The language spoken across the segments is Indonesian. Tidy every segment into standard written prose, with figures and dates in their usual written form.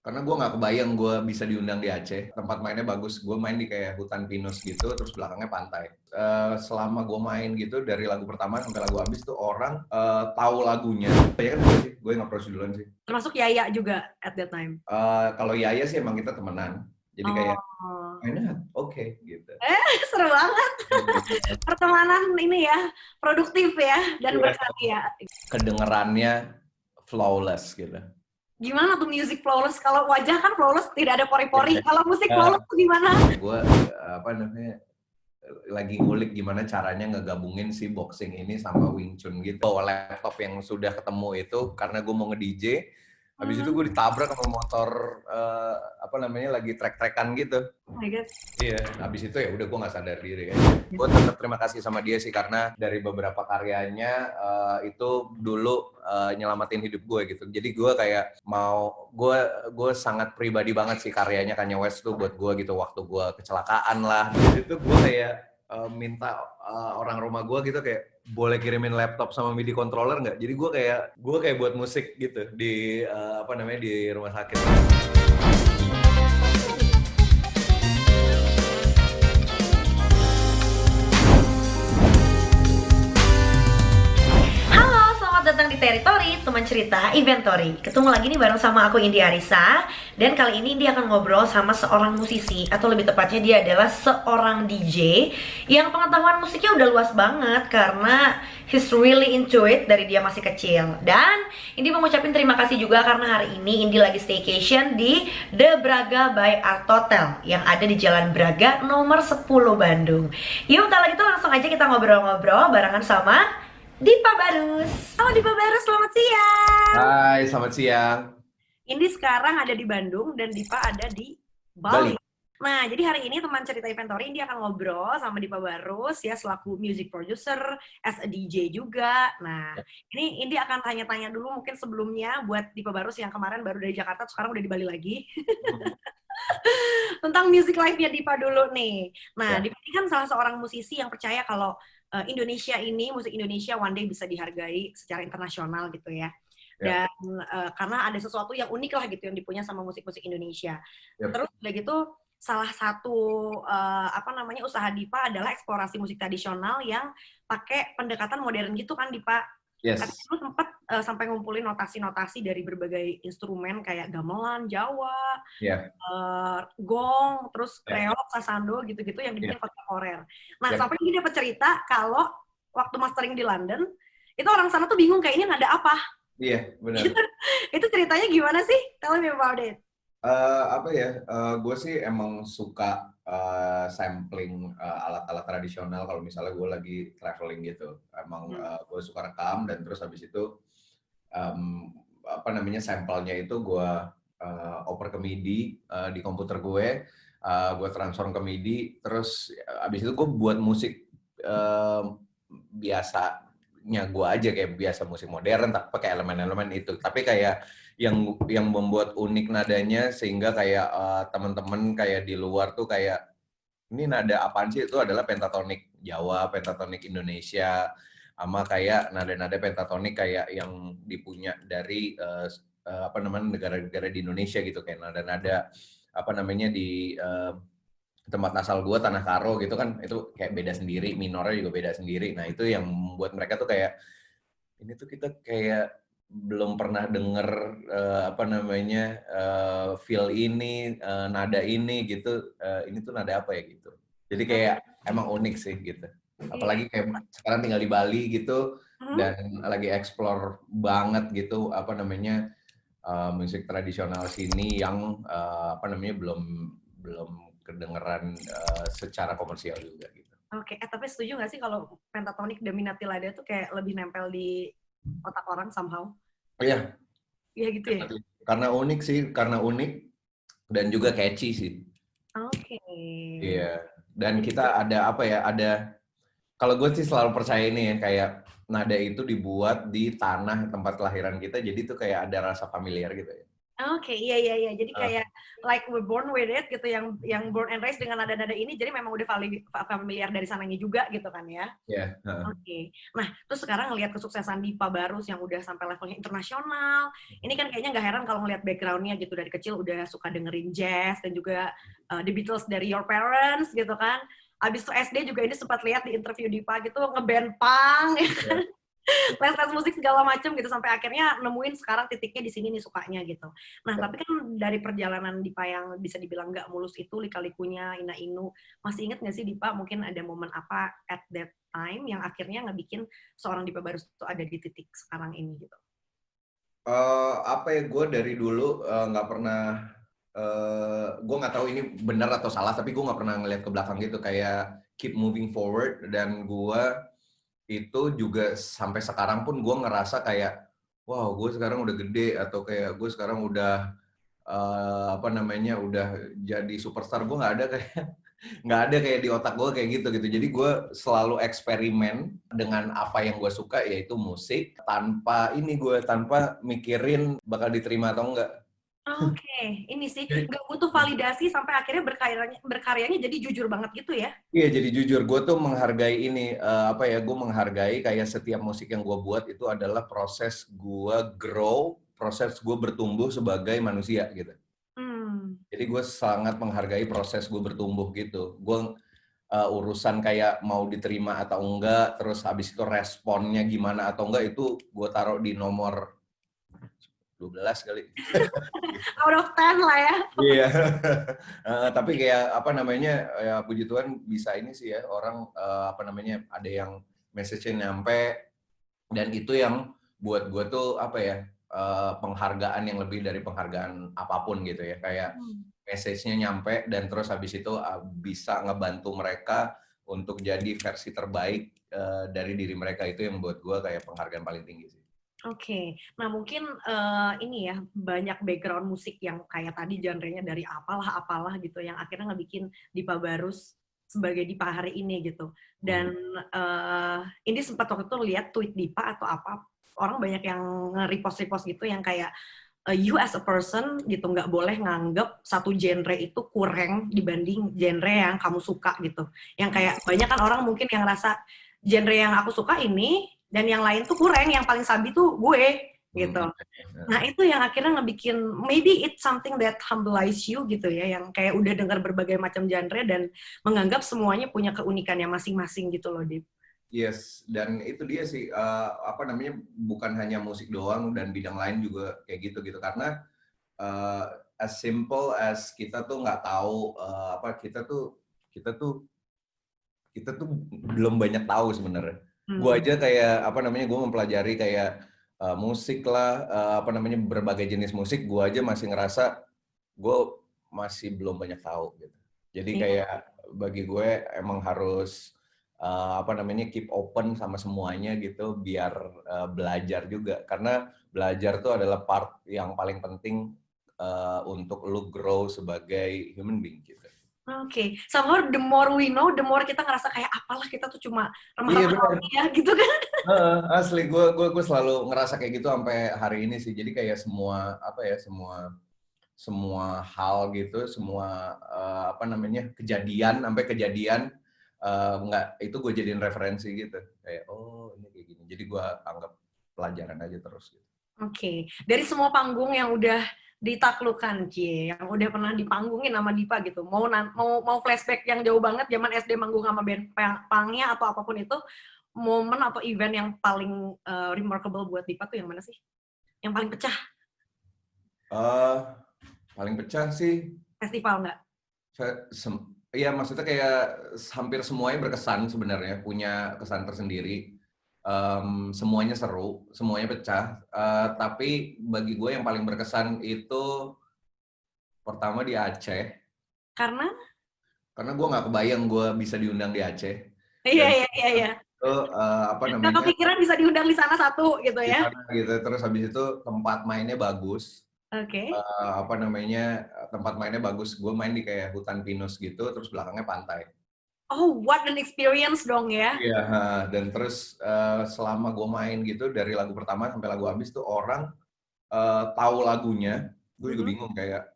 Karena gue nggak kebayang gue bisa diundang di Aceh. Tempat mainnya bagus. Gue main di kayak hutan pinus gitu, terus belakangnya pantai. Selama gue main gitu, dari lagu pertama sampai lagu habis tuh orang tahu lagunya. Ya kan gue sih, gue nggak perlu duluan sih. Termasuk Yaya juga at that time? Kalau Yaya sih emang kita temenan. Jadi kayak, Oh. enak, oke, gitu. Seru banget. Pertemanan ini ya, produktif ya, dan Iya. berkarya. Kedengerannya flawless gitu. Gimana tuh music flawless? Kalau wajah kan flawless, tidak ada pori-pori. Kalau musik flawless tuh gimana? Gue apa namanya lagi ngulik gimana caranya ngegabungin si boxing ini sama Wing Chun gitu. Bawa laptop yang sudah ketemu itu karena gue mau nge-DJ. Habis itu gue ditabrak sama motor apa namanya lagi trek-trekan gitu. Oh my God. Iya, habis itu ya udah gue nggak sadar diri ya. Gue tetap terima kasih sama dia sih karena dari beberapa karyanya itu dulu nyelamatin hidup gue gitu. Jadi gue kayak gue sangat pribadi banget sih karyanya Kanye West tuh buat gue gitu waktu gue kecelakaan lah. Jadi itu gue kayak minta orang rumah gue gitu kayak boleh kirimin laptop sama MIDI controller nggak? Jadi gue kayak buat musik gitu di apa namanya di rumah sakit. Datang di Teritori, teman cerita Inventory. Ketemu lagi nih bareng sama aku Indi Arisa. Dan kali ini dia akan ngobrol sama seorang musisi, atau lebih tepatnya dia adalah seorang DJ yang pengetahuan musiknya udah luas banget karena he's really into it dari dia masih kecil. Dan Indi mau ngucapin terima kasih juga karena hari ini Indi lagi staycation di The Braga by Art Hotel yang ada di Jalan Braga nomor 10 Bandung. Yuk kalau gitu langsung aja kita ngobrol-ngobrol barengan sama Dipa Barus. Halo Dipa Barus, selamat siang. Hai, selamat siang. Indi sekarang ada di Bandung dan Dipa ada di Bali. Nah, jadi hari ini teman cerita Inventory Indi akan ngobrol sama Dipa Barus ya selaku music producer, as a DJ juga. Nah, ini Indi akan tanya-tanya dulu mungkin sebelumnya buat Dipa Barus yang kemarin baru dari Jakarta, sekarang udah di Bali lagi. Tentang music life-nya Dipa dulu nih. Nah, Dipa ini kan salah seorang musisi yang percaya kalau Indonesia ini, musik Indonesia one day bisa dihargai secara internasional gitu ya. Dan karena ada sesuatu yang unik lah gitu yang dipunya sama musik-musik Indonesia. Terus udah gitu salah satu apa namanya usaha Dipa adalah eksplorasi musik tradisional yang pakai pendekatan modern gitu kan Dipa. Yes. Tapi lu sempat sampai ngumpulin notasi-notasi dari berbagai instrumen kayak gamelan, Jawa, gong, terus reok, sasando gitu-gitu yang dibikin kontemporer. Nah, sampai ini dapat cerita kalau waktu mastering di London, itu orang sana tuh bingung kayaknya nada apa. Iya, benar. Itu ceritanya gimana sih? Tell me about it. Apa ya, gue sih emang suka sampling alat-alat tradisional kalau misalnya gue lagi traveling gitu. Emang gue suka rekam dan terus habis itu apa namanya sampelnya itu gue oper ke MIDI di komputer gue transform ke MIDI, terus habis itu gue buat musik biasanya gue aja kayak biasa musik modern tapi pakai elemen-elemen itu. Tapi kayak yang membuat unik nadanya sehingga kayak teman-teman kayak di luar tuh kayak ini nada apaan sih, itu adalah pentatonik Jawa, pentatonik Indonesia, sama kayak nada-nada pentatonik kayak yang dipunya dari apa namanya negara-negara di Indonesia gitu, kayak nada-nada apa namanya di tempat asal gue Tanah Karo gitu kan, itu kayak beda sendiri, minornya juga beda sendiri. Nah itu yang membuat mereka tuh kayak ini tuh kita kayak belum pernah denger apa namanya feel ini, nada ini gitu, ini tuh nada apa ya gitu. Jadi kayak emang unik sih gitu. Apalagi kayak sekarang tinggal di Bali gitu dan lagi explore banget gitu apa namanya musik tradisional sini yang apa namanya belum kedengeran secara komersial juga gitu. Oke, tapi setuju nggak sih kalau pentatonik dominati lada tuh kayak lebih nempel di otak orang somehow? Iya. Iya gitu ya? Karena unik sih, karena unik dan juga catchy sih. Oke. Iya. Dan kita ada apa ya, kalau gue sih selalu percaya ini ya, kayak nada itu dibuat di tanah tempat kelahiran kita, jadi tuh kayak ada rasa familiar gitu ya. Oke, iya iya iya. Jadi kayak like we're born with it gitu, yang born and raised dengan nada-nada ini, jadi memang udah familiar dari sananya juga gitu kan ya. Ya. Oke. Nah, terus sekarang ngelihat kesuksesan Dipa Barus yang udah sampai levelnya internasional, ini kan kayaknya nggak heran kalau ngelihat background-nya gitu, dari kecil udah suka dengerin jazz dan juga The Beatles dari Your Parents gitu kan. Abis itu SD juga ini sempat lihat di interview Dipa gitu, ngeband punk, les musik segala macam gitu, sampai akhirnya nemuin sekarang titiknya di sini nih sukanya gitu. Nah, tapi kan dari perjalanan Dipa yang bisa dibilang nggak mulus itu, lika-likunya, ina-inu, masih inget nggak sih Dipa mungkin ada momen apa at that time yang akhirnya ngebikin seorang Dipa Barus itu ada di titik sekarang ini gitu? Apa ya, gue dari dulu nggak pernah, gue nggak tahu ini benar atau salah, tapi gue nggak pernah ngeliat ke belakang gitu, kayak keep moving forward. Dan gue itu juga sampai sekarang pun gue ngerasa kayak, wow, gue sekarang udah gede, atau kayak gue sekarang udah apa namanya, udah jadi superstar. Gue nggak ada kayak di otak gue kayak gitu. Jadi gue selalu eksperimen dengan apa yang gue suka, yaitu musik, tanpa mikirin bakal diterima atau enggak. Oke, ini sih nggak butuh validasi sampai akhirnya berkaryanya jadi jujur banget gitu ya? Iya, jadi jujur, gue tuh menghargai ini, apa ya, gue menghargai kayak setiap musik yang gue buat itu adalah proses gue grow, proses gue bertumbuh sebagai manusia gitu. Jadi gue sangat menghargai proses gue bertumbuh gitu. Gue urusan kayak mau diterima atau enggak, terus habis itu responnya gimana atau enggak, itu gue taruh di nomor 12 kali. Out of 10 lah ya. Iya. Tapi kayak apa namanya, ya puji Tuhan bisa ini sih ya, orang apa namanya, ada yang message-nya nyampe, dan itu yang buat gue tuh apa ya, penghargaan yang lebih dari penghargaan apapun gitu ya. Kayak message-nya nyampe, dan terus habis itu bisa ngebantu mereka untuk jadi versi terbaik dari diri mereka. Itu yang buat gue kayak penghargaan paling tinggi sih. Oke, nah mungkin ini ya, banyak background musik yang kayak tadi genrenya dari apalah gitu, yang akhirnya ngebikin Dipa Barus sebagai Dipa hari ini gitu. Dan ini sempat waktu itu lihat tweet Dipa atau apa, orang banyak yang nge-repost gitu, yang kayak you as a person gitu, nggak boleh nganggep satu genre itu kurang dibanding genre yang kamu suka gitu. Yang kayak banyak kan orang mungkin yang ngerasa genre yang aku suka ini, dan yang lain tuh kurang, yang paling sabi tuh gue gitu. Nah itu yang akhirnya ngebikin, maybe it's something that humbles you gitu ya, yang kayak udah dengar berbagai macam genre dan menganggap semuanya punya keunikannya masing-masing gitu loh, Dip. Yes, dan itu dia sih, apa namanya, bukan hanya musik doang, dan bidang lain juga kayak gitu. Karena as simple as kita tuh nggak tahu, apa, kita tuh belum banyak tahu sebenarnya. Gue aja kayak apa namanya, gue mempelajari kayak musik lah, apa namanya, berbagai jenis musik, gue aja masih ngerasa gue masih belum banyak tahu gitu. Jadi kayak bagi gue emang harus apa namanya, keep open sama semuanya gitu, biar belajar juga, karena belajar tuh adalah part yang paling penting untuk lu grow sebagai human being gitu. Oke, somehow the more we know, the more kita ngerasa kayak apalah kita tuh cuma remah-remah ya gitu kan. Asli, gue selalu ngerasa kayak gitu sampai hari ini sih. Jadi kayak semua apa ya, semua hal gitu, semua apa namanya, kejadian nggak, itu gue jadiin referensi gitu. Kayak oh ini kayak gini. Jadi gue anggap pelajaran aja terus gitu. Oke, dari semua panggung yang udah ditaklukkan, yang udah pernah dipanggungin sama Dipa gitu, mau flashback yang jauh banget zaman SD manggung sama band pangnya atau apapun itu, momen atau event yang paling remarkable buat Dipa tuh yang mana sih? Yang paling pecah? Paling pecah sih Festival nggak? Iya, maksudnya kayak hampir semuanya berkesan sebenarnya, punya kesan tersendiri. Semuanya seru, semuanya pecah. Tapi bagi gue yang paling berkesan itu pertama di Aceh. Karena Gue nggak kebayang gue bisa diundang di Aceh. Iya. Itu apa namanya? Nggak kepikiran bisa diundang di sana satu gitu ya? Gitu. Terus habis itu tempat mainnya bagus. Oke. Apa namanya? Tempat mainnya bagus. Gue main di kayak hutan pinus gitu, terus belakangnya pantai. Oh, what an experience dong ya. Iya, dan terus selama gue main gitu, dari lagu pertama sampai lagu habis tuh orang tahu lagunya, Gue juga bingung kayak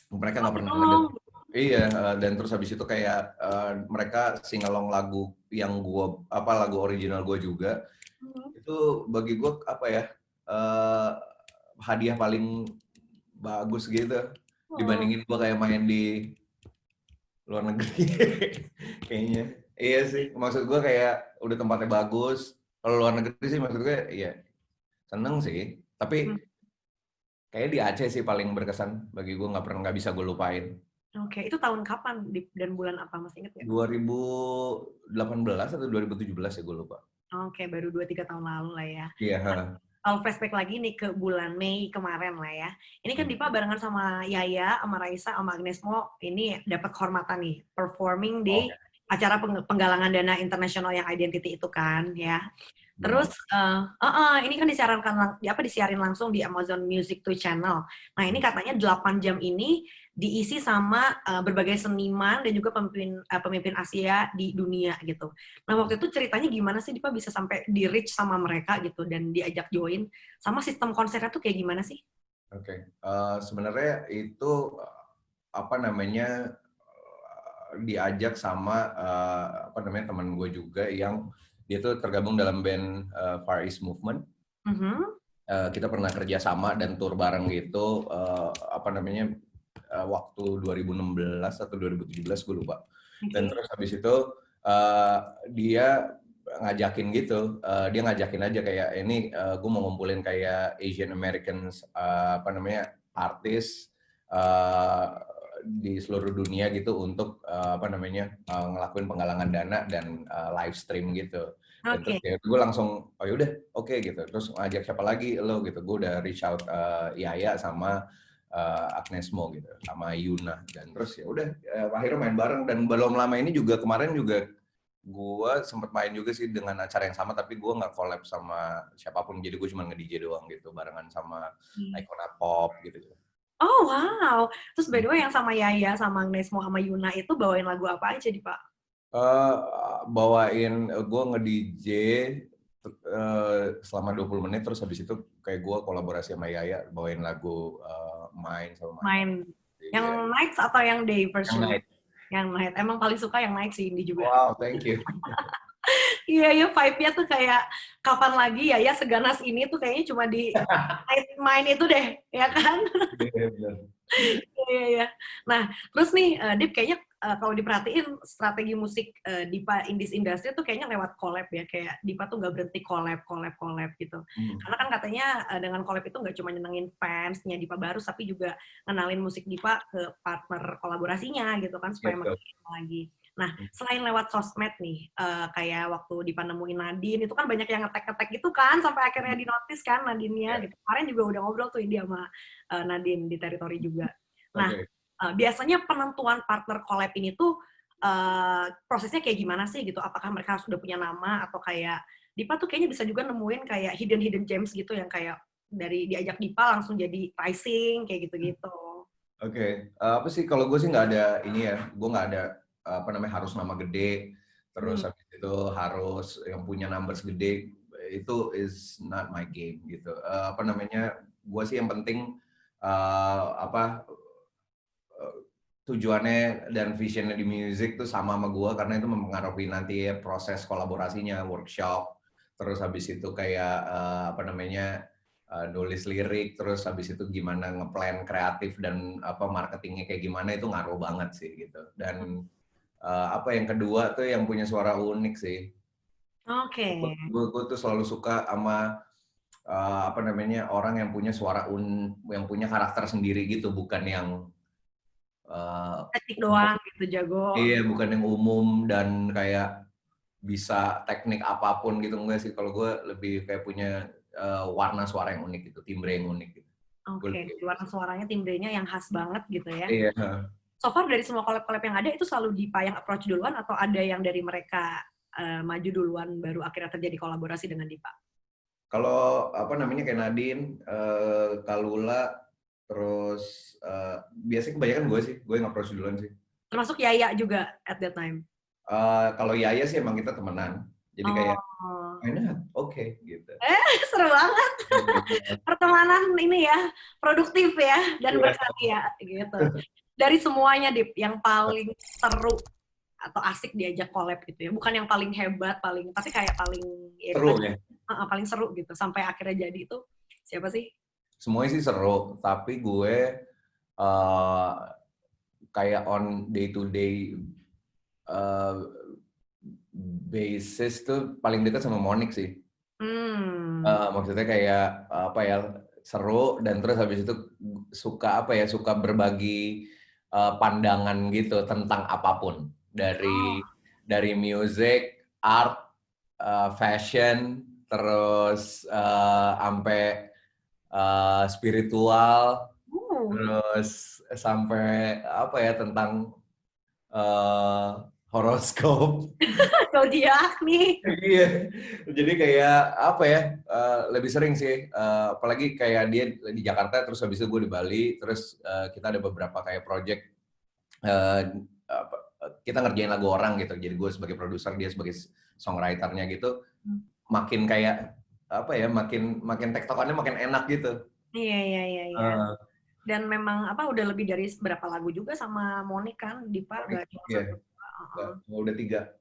mereka nggak Pasti pernah dong. ngedenger. Iya, dan terus habis itu kayak mereka singalong lagu yang lagu original gue juga. Mhm. Itu bagi gue apa ya, eh, hadiah paling bagus gitu Oh, dibandingin gue kayak main di luar negeri. Kayaknya iya sih, maksud gue kayak udah tempatnya bagus. Kalau luar negeri sih maksud gue iya seneng sih, hmm, tapi kayak di Aceh sih paling berkesan bagi gue, nggak bisa gue lupain. oke. Itu tahun kapan dan bulan apa, masih inget nggak? 2018 atau 2017 ya gue lupa. Oke, baru 2-3 tahun lalu lah ya. Iya. Nah, kalau flashback lagi nih ke bulan Mei kemarin lah ya. Ini kan Dipa barengan sama Yaya, sama Raisa, sama Agnes Mo, ini dapat kehormatan nih, performing di Oke. acara penggalangan dana internasional yang Identity itu kan ya. Terus Benar. ini kan disiarin langsung di Amazon Music 2 channel. Nah, ini katanya 8 jam ini diisi sama berbagai seniman dan juga pemimpin Asia di dunia gitu. Nah, waktu itu ceritanya gimana sih Dipa bisa sampai di reach sama mereka gitu dan diajak join, sama sistem konsernya tuh kayak gimana sih? Oke. Sebenarnya itu apa namanya diajak sama apa namanya teman gue juga yang dia tuh tergabung dalam band Far East Movement. Mhm. Kita pernah kerja sama dan tour bareng gitu, apa namanya, waktu 2016 atau 2017 gue lupa. Dan Oke. terus habis itu dia ngajakin gitu, dia ngajakin aja kayak ini gue mau ngumpulin kayak Asian Americans, apa namanya, artis di seluruh dunia gitu untuk apa namanya, ngelakuin penggalangan dana dan live stream gitu. Dan terus Oke. ya gue langsung oh yaudah oke gitu, terus ngajak siapa lagi lo gitu, gue udah reach out Yaya sama Agnes Mo gitu, sama Yuna, dan terus ya udah akhirnya main bareng. Dan belum lama ini juga kemarin juga gue sempet main juga sih dengan acara yang sama, tapi gue nggak collab sama siapapun, jadi gue cuma nge-DJ doang gitu barengan sama Icona Pop gitu. Oh, wow. Terus by the way yang sama Yaya, sama Agnes Mo, sama Yuna itu bawain lagu apa aja Dipa? Eh, Bawain gue nge-DJ selama 20 menit, terus habis itu kayak gue kolaborasi sama Yaya bawain lagu Main sama Mata. Main yang Iya. nights atau yang day Yang version? night. Yang night. Emang paling suka yang night sih, Indi juga. Wow, thank you. Iya, iya, vibe-nya tuh kayak kapan lagi ya seganas ini tuh kayaknya cuma di night main itu deh, ya kan? Iya, benar. Iya, iya. Nah, terus nih, Dip, kayaknya kalau diperhatiin strategi musik Dipa in this industry tuh kayaknya lewat collab ya. Kayak Dipa tuh nggak berhenti collab, collab, collab gitu. Karena kan katanya dengan collab itu nggak cuma nyenengin fansnya Dipa Barus, tapi juga ngenalin musik Dipa ke partner kolaborasinya gitu kan, supaya Gitu. makin lagi. Nah, selain lewat sosmed nih, kayak waktu Dipa nemuin Nadine, itu kan banyak yang ngetek-ngetek gitu kan, sampai akhirnya dinotis kan Nadine-nya Ya. gitu. Kemarin juga udah ngobrol tuh Indi sama Nadine di teritori juga. Nah, Oke. biasanya penentuan partner collab ini tuh prosesnya kayak gimana sih gitu? Apakah mereka sudah punya nama atau kayak Dipa tuh kayaknya bisa juga nemuin kayak hidden gems gitu yang kayak dari diajak Dipa langsung jadi pricing kayak gitu-gitu. Oke. Apa sih kalau gue sih nggak ada ini ya, gue nggak ada apa namanya harus nama gede, terus Hmm. habis itu harus yang punya numbers gede, itu is not my game gitu. Apa namanya, gue sih yang penting apa tujuannya dan visionnya di music tuh sama gue, karena itu mempengaruhi nanti ya proses kolaborasinya, workshop, terus habis itu kayak apa namanya nulis lirik, terus habis itu gimana ngeplan kreatif dan apa marketingnya kayak gimana, itu ngaruh banget sih gitu. Dan apa yang kedua tuh yang punya suara unik sih. Oke. Gue tuh selalu suka sama apa namanya orang yang punya yang punya karakter sendiri gitu, bukan yang Teknik doang gitu jago. iya, bukan yang umum dan kayak bisa teknik apapun gitu, enggak sih. Kalau gue lebih kayak punya warna suara yang unik gitu, timbre yang unik gitu. Gue lebih Oke, kayak warna gitu. suaranya timbrenya yang khas banget gitu ya. Iya. So far dari semua collab-collab yang ada itu selalu Dipa yang approach duluan atau ada yang dari mereka maju duluan baru akhirnya terjadi kolaborasi dengan Dipa? Kalau apa namanya kayak Nadine, Kalula, terus biasanya kebanyakan gue yang approach duluan sih. Termasuk Yaya juga at that time? Kalau Yaya sih emang kita temenan. Jadi kayak Oh. why not? Oke, gitu. Seru banget. Pertemanan ini ya, produktif ya, dan Iya. berkarya gitu. Dari semuanya, Dip, yang paling seru atau asik diajak collab gitu ya. Bukan yang paling hebat, tapi kayak paling ya, Seru ya? paling seru gitu. Sampai akhirnya jadi itu siapa sih? Semuanya sih seru, tapi gue kayak on day to day basis tuh paling dekat sama Monik sih. Maksudnya kayak apa ya, seru, dan terus habis itu suka apa ya, suka berbagi pandangan gitu tentang apapun, dari music, art, fashion, terus sampai spiritual, terus sampai apa ya, tentang horoskop. Zodiak nih. Iya, jadi kayak apa ya, lebih sering sih, apalagi kayak dia di Jakarta, terus habis itu gue di Bali, terus kita ada beberapa kayak project, kita ngerjain lagu orang gitu, jadi gue sebagai produser, dia sebagai songwriter-nya gitu, makin kayak apa ya, makin tektokannya makin enak gitu. Iya. Dan memang udah lebih dari berapa lagu juga sama Monik kan, Dipa? Iya, udah 3.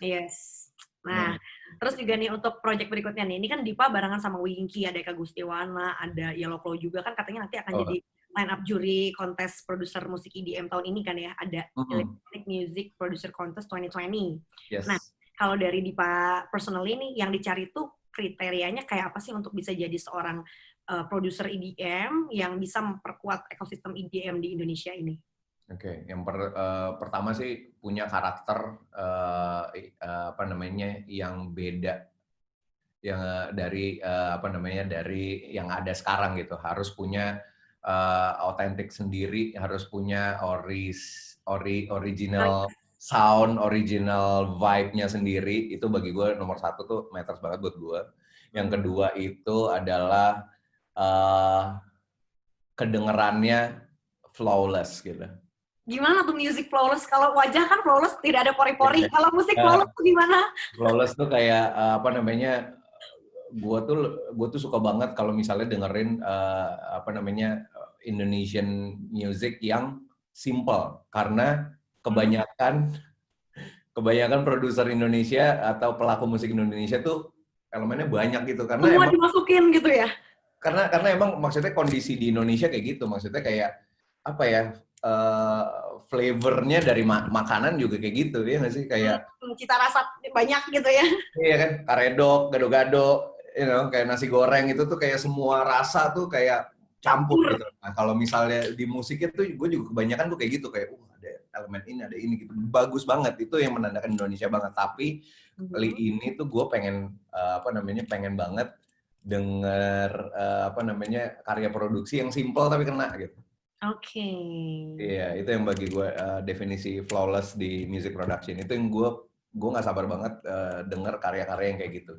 Yes. Nah, terus juga nih untuk project berikutnya nih, ini kan Dipa barengan sama Winky, ada Eka Gustiwana, ada Yellow Claw juga kan, katanya nanti akan jadi line up juri kontes produser musik EDM tahun ini kan ya, ada Electronic Music Producer Contest 2020. Yes. Nah, kalau dari Dipa personal ini, yang dicari tuh kriterianya kayak apa sih untuk bisa jadi seorang produser EDM yang bisa memperkuat ekosistem EDM di Indonesia ini? Oke, yang pertama sih punya karakter apa namanya, yang beda, yang dari apa namanya, dari yang ada sekarang gitu. Harus punya autentik sendiri, harus punya original sound, original vibe-nya sendiri. Itu bagi gue nomor 1 tuh matters banget buat gue. Yang kedua itu adalah kedengerannya flawless gitu. Gimana tuh music flawless? Kalau wajah kan flawless, tidak ada pori-pori. Kalau musik flawless tuh gimana? Flawless tuh kayak apa namanya? Gue tuh suka banget kalau misalnya dengerin apa namanya, Indonesian music yang simple, karena kebanyakan produser Indonesia atau pelaku musik Indonesia tuh elemennya banyak gitu, karena semua emang dimasukin gitu ya. Karena emang maksudnya kondisi di Indonesia kayak gitu, maksudnya kayak apa ya, flavornya dari makanan juga kayak gitu ya nggak sih, kayak cita rasa banyak gitu ya. Iya kan, karedok, gado-gado, kayak nasi goreng itu tuh kayak semua rasa tuh kayak campur gitu. Nah kalau misalnya di musiknya tuh gue juga kebanyakan tuh kayak gitu, kayak ada elemen ini, ada ini gitu, bagus banget, itu yang menandakan Indonesia banget. Tapi kali ini tuh gue pengen pengen banget denger apa namanya, karya produksi yang simple tapi kena gitu. Oke. Iya, itu yang bagi gue definisi flawless di music production. Itu yang gue nggak sabar banget denger karya-karya yang kayak gitu.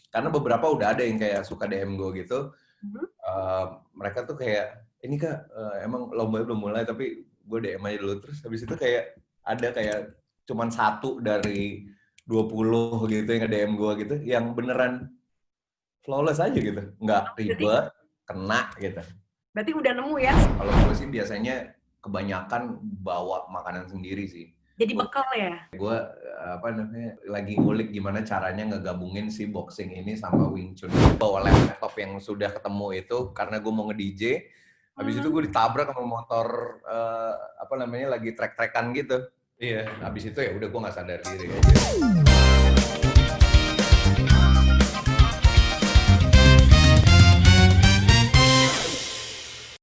Karena beberapa udah ada yang kayak suka DM gue gitu. Mereka tuh kayak, ini Kak, emang lomba belum mulai tapi gue DM aja dulu. Terus habis itu kayak ada kayak cuman 1 dari 20 gitu yang nge-DM gue gitu, yang beneran flawless aja gitu, nggak ribet, kena gitu. Berarti udah nemu ya? Kalau gue sih biasanya kebanyakan bawa makanan sendiri sih. Jadi bekal ya? Gue lagi ngulik gimana caranya ngegabungin si boxing ini sama Wing Chun. Bawa laptop yang sudah ketemu itu karena gue mau nge-DJ. Habis itu gue ditabrak sama motor lagi trek-trekan gitu. Iya, habis itu ya udah gue nggak sadar diri aja.